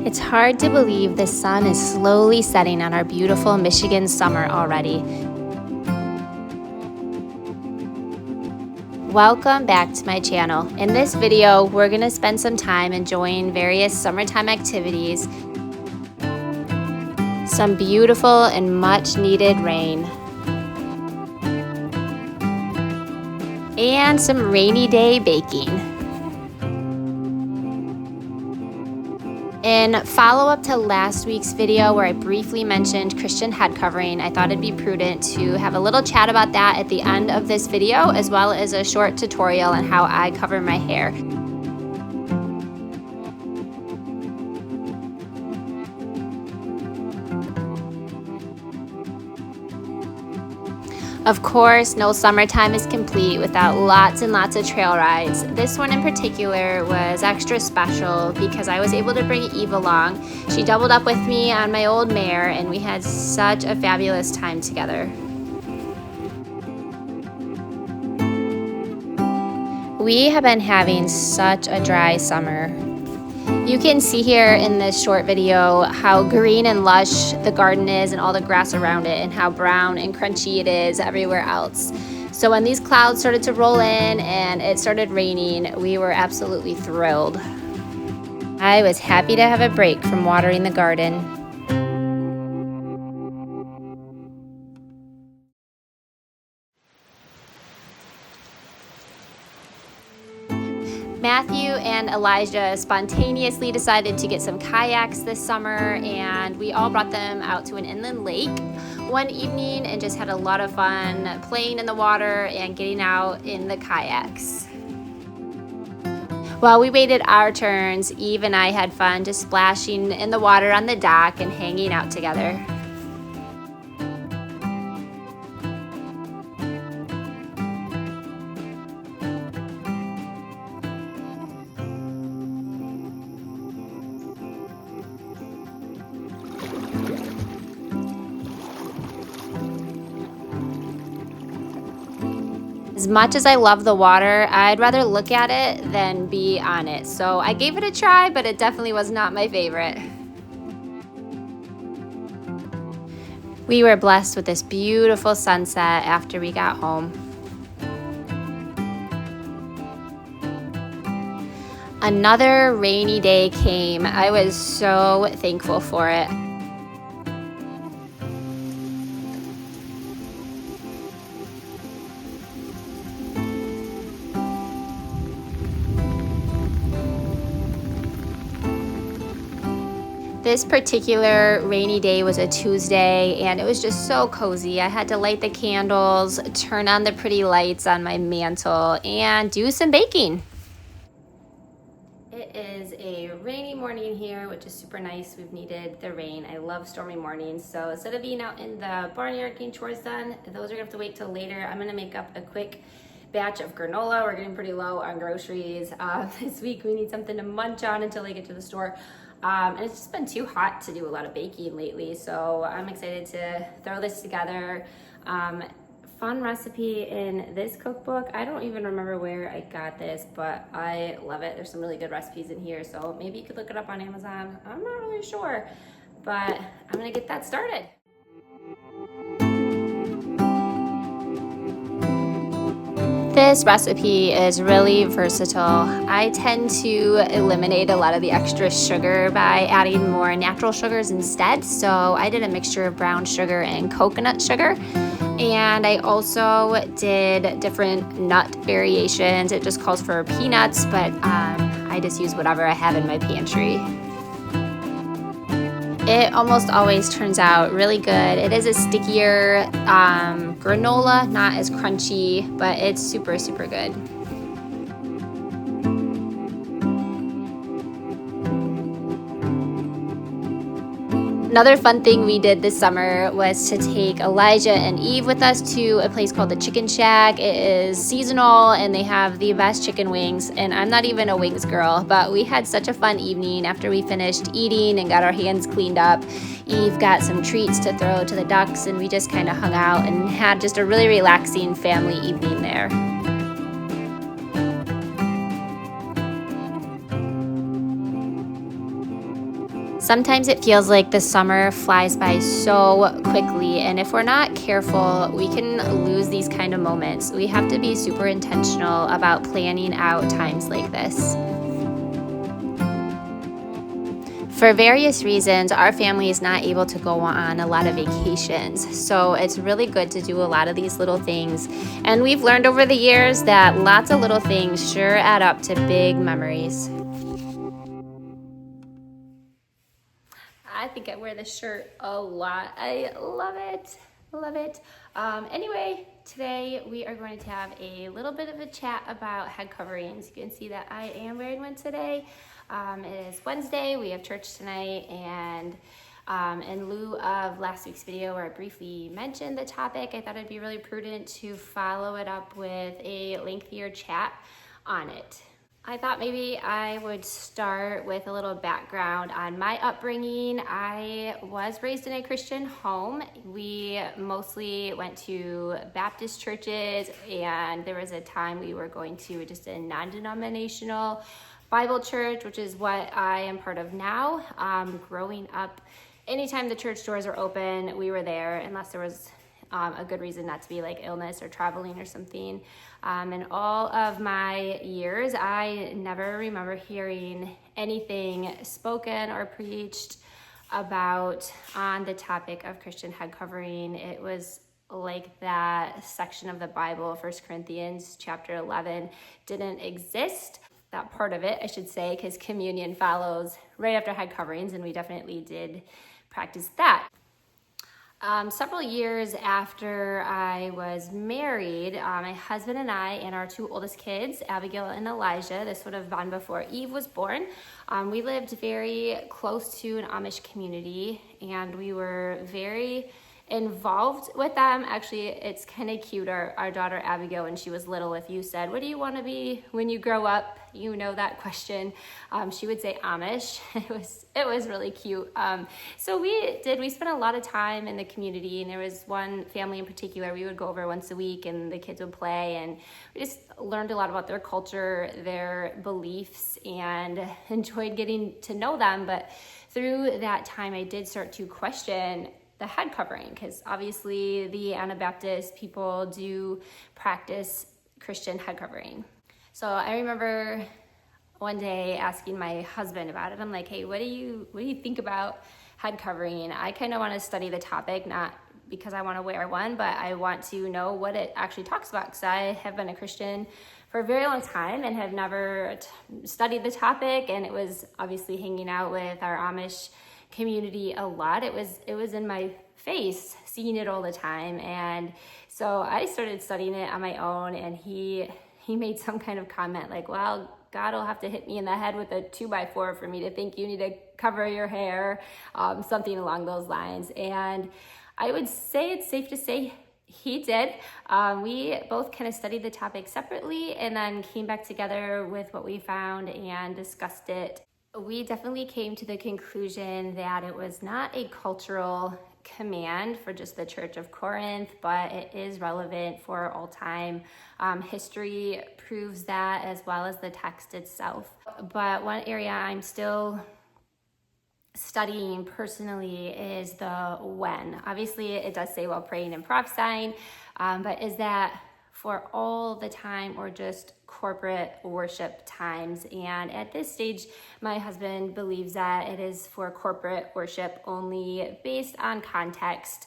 It's hard to believe the sun is slowly setting on our beautiful Michigan summer already. Welcome back to my channel. In this video, we're going to spend some time enjoying various summertime activities, some beautiful and much needed rain, and some rainy day baking. In follow-up to last week's video where I briefly mentioned Christian head covering, I thought it'd be prudent to have a little chat about that at the end of this video, as well as a short tutorial on how I cover my hair. Of course, no summertime is complete without lots and lots of trail rides. This one in particular was extra special because I was able to bring Eve along. She doubled up with me on my old mare and we had such a fabulous time together. We have been having such a dry summer. You can see here in this short video how green and lush the garden is and all the grass around it, and how brown and crunchy it is everywhere else. So when these clouds started to roll in and it started raining, we were absolutely thrilled. I was happy to have a break from watering the garden. Matthew and Elijah spontaneously decided to get some kayaks this summer, and we all brought them out to an inland lake one evening and just had a lot of fun playing in the water and getting out in the kayaks. While we waited our turns, Eve and I had fun just splashing in the water on the dock and hanging out together. As much as I love the water, I'd rather look at it than be on it. So I gave it a try, but it definitely was not my favorite. We were blessed with this beautiful sunset after we got home. Another rainy day came. I was so thankful for it. This particular rainy day was a Tuesday, and it was just so cozy. I had to light the candles, turn on the pretty lights on my mantle, and do some baking. It is a rainy morning here, which is super nice. We've needed the rain. I love stormy mornings. So instead of being out in the barnyard getting chores done, those are gonna have to wait till later. I'm gonna make up a quick batch of granola. We're getting pretty low on groceries. This week we need something to munch on until I get to the store. And it's just been too hot to do a lot of baking lately, so I'm excited to throw this together. Fun recipe in this cookbook. I don't even remember where I got this, but I love it. There's some really good recipes in here, so maybe you could look it up on Amazon. I'm not really sure, but I'm gonna get that started. This recipe is really versatile. I tend to eliminate a lot of the extra sugar by adding more natural sugars instead. So I did a mixture of brown sugar and coconut sugar. And I also did different nut variations. It just calls for peanuts, but I just use whatever I have in my pantry. It almost always turns out really good. It is a stickier granola, not as crunchy, but it's super, super good. Another fun thing we did this summer was to take Elijah and Eve with us to a place called the Chicken Shack. It is seasonal and they have the best chicken wings, and I'm not even a wings girl, but we had such a fun evening after we finished eating and got our hands cleaned up. Eve got some treats to throw to the ducks, and we just kind of hung out and had just a really relaxing family evening there. Sometimes it feels like the summer flies by so quickly, and if we're not careful, we can lose these kind of moments. We have to be super intentional about planning out times like this. For various reasons, our family is not able to go on a lot of vacations, so it's really good to do a lot of these little things. And we've learned over the years that lots of little things sure add up to big memories. I think I wear this shirt a lot. I love it. Love it. Anyway, today we are going to have a little bit of a chat about head coverings. You can see that I am wearing one today. It is Wednesday. We have church tonight, and in lieu of last week's video where I briefly mentioned the topic, I thought it'd be really prudent to follow it up with a lengthier chat on it. I thought maybe I would start with a little background on my upbringing. I was raised in a Christian home. We mostly went to Baptist churches, and there was a time we were going to just a non-denominational Bible church, which is what I am part of now. Growing up, anytime the church doors are open, we were there, unless there was a good reason not to be, like illness or traveling or something. In all of my years, I never remember hearing anything spoken or preached about on the topic of Christian head covering. It was like that section of the Bible, 1 Corinthians chapter 11, didn't exist. That part of it, I should say, because communion follows right after head coverings, and we definitely did practice that. Several years after I was married, my husband and I and our two oldest kids, Abigail and Elijah, this would have been before Eve was born, we lived very close to an Amish community, and we were very involved with them. Actually, it's kind of cute. Our daughter Abigail, when she was little, if you said, "What do you want to be when you grow up?" You know that question. She would say Amish. It was really cute. So we spent a lot of time in the community, and there was one family in particular we would go over once a week, and the kids would play, and we just learned a lot about their culture, their beliefs, and enjoyed getting to know them. But through that time, I did start to question the head covering, because obviously the Anabaptist people do practice Christian head covering. So I remember one day asking my husband about it. I'm like, "Hey, what do you think about head covering? I kind of want to study the topic, not because I want to wear one, but I want to know what it actually talks about, because I have been a Christian for a very long time and have never studied the topic." And it was obviously hanging out with our Amish community a lot. It was in my face, seeing it all the time. And so I started studying it on my own, and he made some kind of comment like, "Well, God will have to hit me in the head with a 2x4 for me to think you need to cover your hair," something along those lines. And I would say it's safe to say he did. We both kind of studied the topic separately and then came back together with what we found and discussed it. We definitely came to the conclusion that it was not a cultural command for just the Church of Corinth, but it is relevant for all time. History proves that, as well as the text itself. But one area I'm still studying personally is the when. Obviously, it does say while praying and prophesying, but is that for all the time or just corporate worship times? And at this stage, my husband believes that it is for corporate worship only, based on context,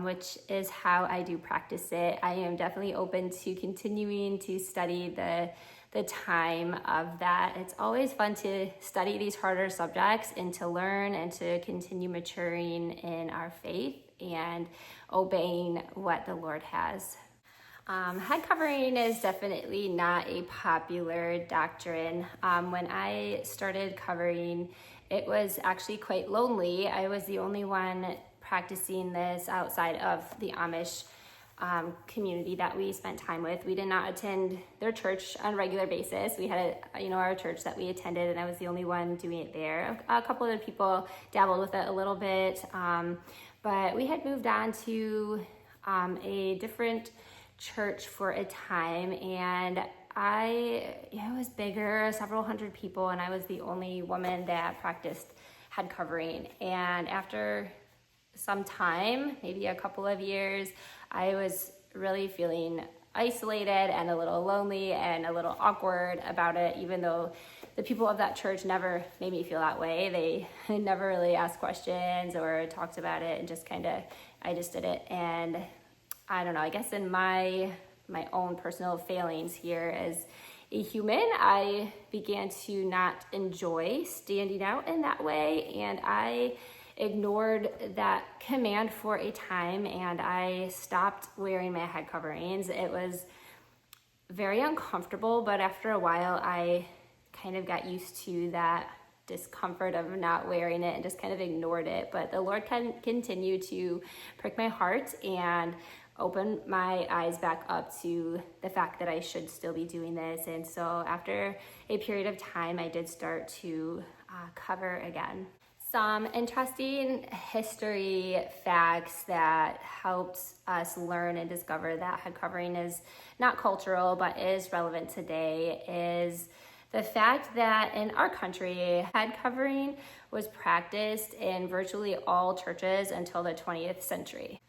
which is how I do practice it. I am definitely open to continuing to study the time of that. It's always fun to study these harder subjects and to learn and to continue maturing in our faith and obeying what the Lord has. Head covering is definitely not a popular doctrine. When I started covering, it was actually quite lonely. I was the only one practicing this outside of the Amish community that we spent time with. We did not attend their church on a regular basis. We had our church that we attended, and I was the only one doing it there. A couple other people dabbled with it a little bit, but we had moved on to a different church for a time, and it was bigger, several hundred people, and I was the only woman that practiced head covering. And after some time, maybe a couple of years, I was really feeling isolated and a little lonely and a little awkward about it, even though the people of that church never made me feel that way. They never really asked questions or talked about it, and I just did it. And I don't know, I guess in my own personal failings here as a human, I began to not enjoy standing out in that way, and I ignored that command for a time, and I stopped wearing my head coverings. It was very uncomfortable, but after a while I kind of got used to that discomfort of not wearing it and just kind of ignored it. But the Lord can continue to prick my heart and open my eyes back up to the fact that I should still be doing this. And so after a period of time, I did start to cover again. Some interesting history facts that helped us learn and discover that head covering is not cultural but is relevant today is the fact that in our country, head covering was practiced in virtually all churches until the 20th century.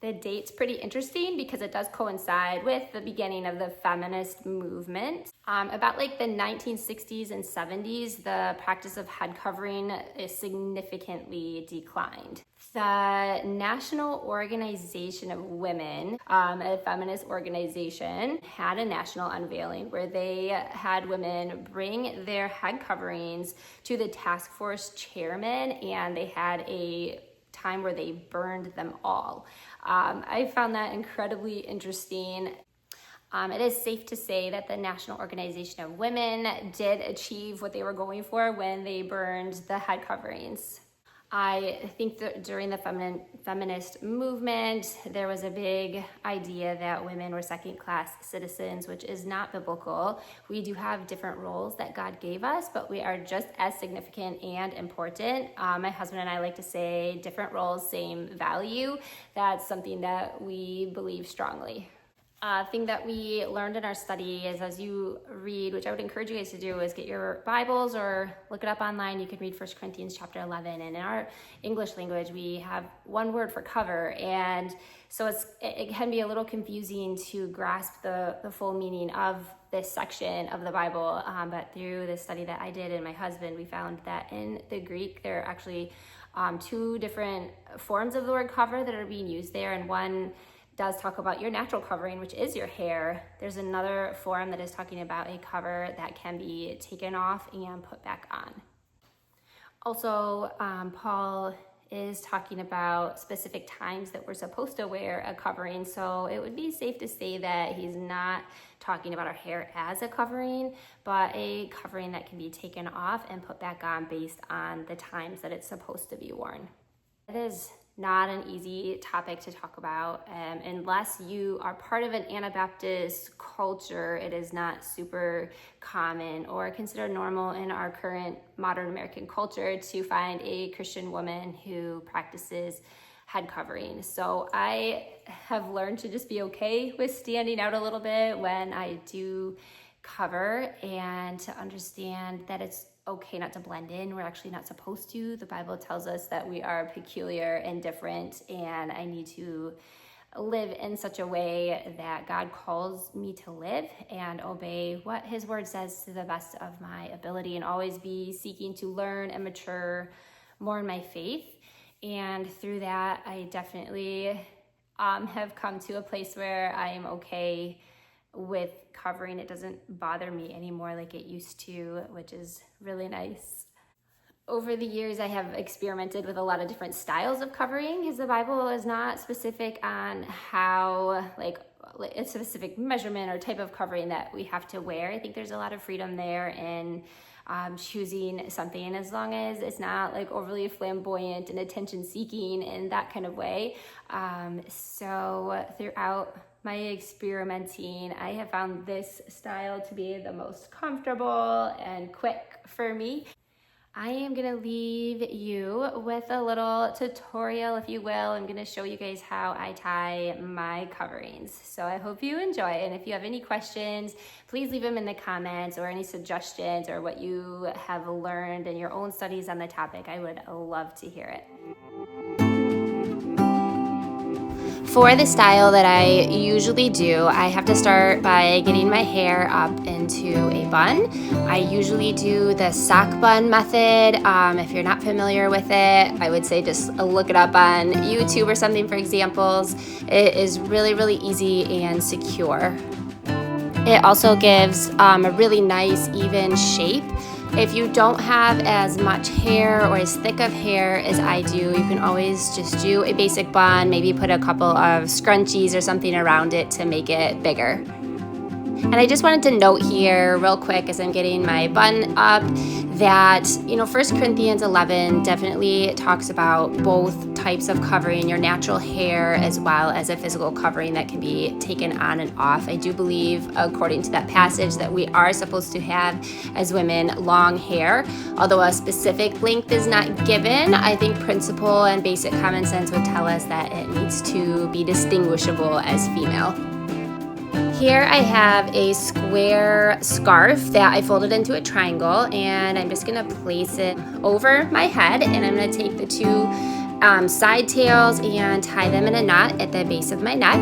The date's pretty interesting because it does coincide with the beginning of the feminist movement. About like the 1960s and 70s, the practice of head covering is significantly declined. The National Organization of Women, a feminist organization, had a national unveiling where they had women bring their head coverings to the task force chairman, and they had a time where they burned them all. I found that incredibly interesting. It is safe to say that the National Organization of Women did achieve what they were going for when they burned the head coverings. I think that during the feminist movement, there was a big idea that women were second-class citizens, which is not biblical. We do have different roles that God gave us, but we are just as significant and important. My husband and I like to say different roles, same value. That's something that we believe strongly. Thing that we learned in our study is as you read, which I would encourage you guys to do, is get your Bibles or look it up online. You can read 1 Corinthians chapter 11. And in our English language, we have one word for cover. And so it can be a little confusing to grasp the full meaning of this section of the Bible. But through the study that I did and my husband, we found that in the Greek, there are actually two different forms of the word cover that are being used there. And one does talk about your natural covering, which is your hair. There's another form that is talking about a cover that can be taken off and put back on. Also, Paul is talking about specific times that we're supposed to wear a covering. So it would be safe to say that he's not talking about our hair as a covering, but a covering that can be taken off and put back on based on the times that it's supposed to be worn. It is not an easy topic to talk about. Unless you are part of an Anabaptist culture, it is not super common or considered normal in our current modern American culture to find a Christian woman who practices head covering. So I have learned to just be okay with standing out a little bit when I do cover, and to understand that it's okay not to blend in. We're actually not supposed to. The Bible tells us that we are peculiar and different, and I need to live in such a way that God calls me to live and obey what his word says to the best of my ability, and always be seeking to learn and mature more in my faith. And through that, I definitely have come to a place where I am okay with covering. It doesn't bother me anymore like it used to, which is really nice. Over the years, I have experimented with a lot of different styles of covering, because the Bible is not specific on how, like a specific measurement or type of covering that we have to wear. I think there's a lot of freedom there in choosing something, as long as it's not like overly flamboyant and attention seeking in that kind of way. So throughout my experimenting, I have found this style to be the most comfortable and quick for me. I am gonna leave you with a little tutorial, if you will. I'm gonna show you guys how I tie my coverings. So I hope you enjoy, and if you have any questions, please leave them in the comments, or any suggestions or what you have learned in your own studies on the topic. I would love to hear it. For the style that I usually do, I have to start by getting my hair up into a bun. I usually do the sock bun method. If you're not familiar with it, I would say just look it up on YouTube or something for examples. It is really, really easy and secure. It also gives a really nice, even shape. If you don't have as much hair or as thick of hair as I do, you can always just do a basic bun, maybe put a couple of scrunchies or something around it to make it bigger. And I just wanted to note here real quick as I'm getting my bun up that, 1 Corinthians 11 definitely talks about both types of covering, your natural hair as well as a physical covering that can be taken on and off. I do believe, according to that passage, that we are supposed to have, as women, long hair. Although a specific length is not given, I think principle and basic common sense would tell us that it needs to be distinguishable as female. Here I have a square scarf that I folded into a triangle, and I'm just gonna place it over my head, and I'm gonna take the two side tails and tie them in a knot at the base of my neck.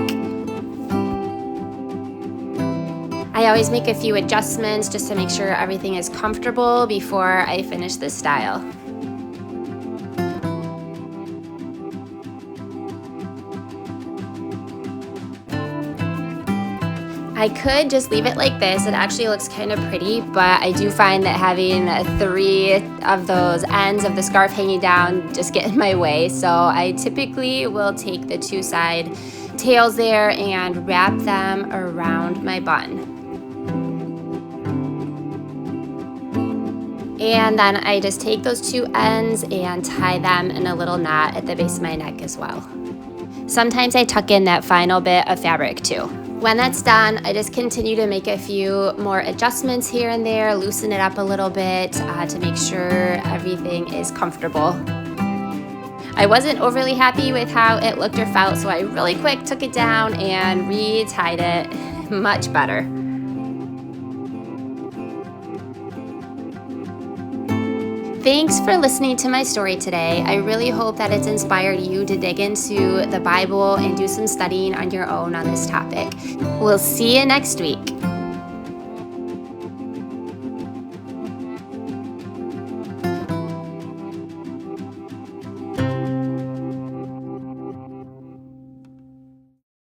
I always make a few adjustments just to make sure everything is comfortable before I finish this style. I could just leave it like this. It actually looks kind of pretty, but I do find that having 3 of those ends of the scarf hanging down just get in my way. So I typically will take the 2 side tails there and wrap them around my bun. And then I just take those 2 ends and tie them in a little knot at the base of my neck as well. Sometimes I tuck in that final bit of fabric too. When that's done, I just continue to make a few more adjustments here and there, loosen it up a little bit to make sure everything is comfortable. I wasn't overly happy with how it looked or felt, so I really quick took it down and re-tied it much better. Thanks for listening to my story today. I really hope that it's inspired you to dig into the Bible and do some studying on your own on this topic. We'll see you next week.